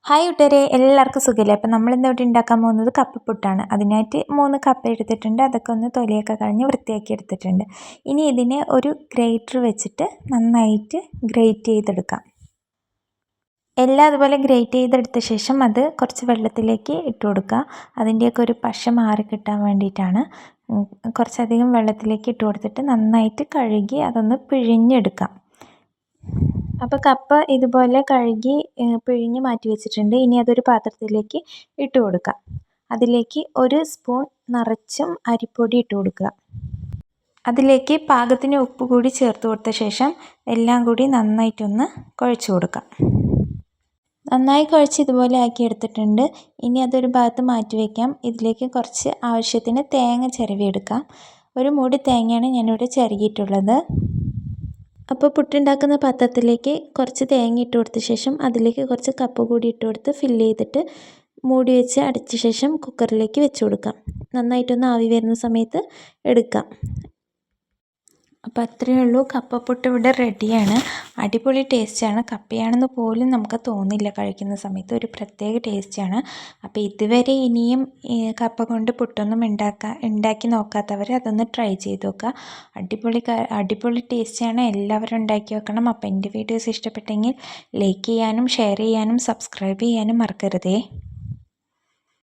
Hi കൂട്ടുകാരെ, എല്ലാവർക്കും സുഖമില്ലേ? അപ്പം നമ്മളിന്ന് ഇവിടെ ഉണ്ടാക്കാൻ പോകുന്നത് കപ്പപ്പുട്ടാണ്. അതിനായിട്ട് 3 കപ്പ എടുത്തിട്ടുണ്ട്. അതൊക്കെ ഒന്ന് തൊലിയൊക്കെ കളഞ്ഞ് വൃത്തിയാക്കി എടുത്തിട്ടുണ്ട്. ഇനി ഇതിനെ ഒരു ഗ്രേറ്റർ വെച്ചിട്ട് നന്നായിട്ട് ഗ്രേറ്റ് ചെയ്തെടുക്കാം. എല്ലാം അതുപോലെ ഗ്രേറ്റ് ചെയ്തെടുത്ത ശേഷം അത് കുറച്ച് വെള്ളത്തിലേക്ക് ഇട്ട് കൊടുക്കുക. അതിൻ്റെയൊക്കെ ഒരു പശ മാറി കിട്ടാൻ വേണ്ടിയിട്ടാണ്. കുറച്ചധികം വെള്ളത്തിലേക്ക് ഇട്ട് കൊടുത്തിട്ട് നന്നായിട്ട് കഴുകി അതൊന്ന് പിഴിഞ്ഞെടുക്കാം. അപ്പോൾ കപ്പ ഇതുപോലെ കഴുകി പിഴിഞ്ഞ് മാറ്റി വെച്ചിട്ടുണ്ട്. ഇനി അതൊരു പാത്രത്തിലേക്ക് ഇട്ട് കൊടുക്കാം. അതിലേക്ക് 1 സ്പൂൺ നിറച്ചും അരിപ്പൊടി ഇട്ട് കൊടുക്കുക. അതിലേക്ക് പാകത്തിന് ഉപ്പ് കൂടി ചേർത്ത് കൊടുത്ത ശേഷം എല്ലാം കൂടി നന്നായിട്ടൊന്ന് കുഴച്ച് കൊടുക്കാം. നന്നായി കുഴച്ച് ഇതുപോലെ ആക്കി എടുത്തിട്ടുണ്ട്. ഇനി അതൊരു ഭാഗത്ത് മാറ്റി വയ്ക്കാം. ഇതിലേക്ക് കുറച്ച് ആവശ്യത്തിന് തേങ്ങ ചിരവിയെടുക്കാം. 1 മൂടി തേങ്ങയാണ് ഞാനിവിടെ ചിരകിയിട്ടുള്ളത്. അപ്പോൾ പുട്ടുണ്ടാക്കുന്ന പാത്രത്തിലേക്ക് കുറച്ച് തേങ്ങ ഇട്ട് കൊടുത്ത ശേഷം അതിലേക്ക് കുറച്ച് കപ്പ കൂടി ഇട്ട് കൊടുത്ത് ഫില്ല് ചെയ്തിട്ട് മൂടി വെച്ച് അടച്ച ശേഷം കുക്കറിലേക്ക് വെച്ച് കൊടുക്കാം. നന്നായിട്ടൊന്ന് ആവി വരുന്ന സമയത്ത് എടുക്കാം. അപ്പോൾ അത്രയേ ഉള്ളൂ. കപ്പപ്പുട്ട് ഇവിടെ റെഡിയാണ്. അടിപൊളി ടേസ്റ്റാണ്. കപ്പയാണെന്ന് പോലും നമുക്ക് തോന്നില്ല കഴിക്കുന്ന സമയത്ത്. ഒരു പ്രത്യേക ടേസ്റ്റാണ്. അപ്പോൾ ഇതുവരെ ഇനിയും കപ്പ കൊണ്ട് പുട്ടൊന്നും ഉണ്ടാക്കി നോക്കാത്തവർ അതൊന്ന് ട്രൈ ചെയ്ത് നോക്കുക. അടിപൊളി ടേസ്റ്റാണ്. എല്ലാവരും ഉണ്ടാക്കി വെക്കണം. അപ്പോൾ എൻ്റെ വീഡിയോസ് ഇഷ്ടപ്പെട്ടെങ്കിൽ ലൈക്ക് ചെയ്യാനും ഷെയർ ചെയ്യാനും സബ്സ്ക്രൈബ് ചെയ്യാനും മറക്കരുതേ.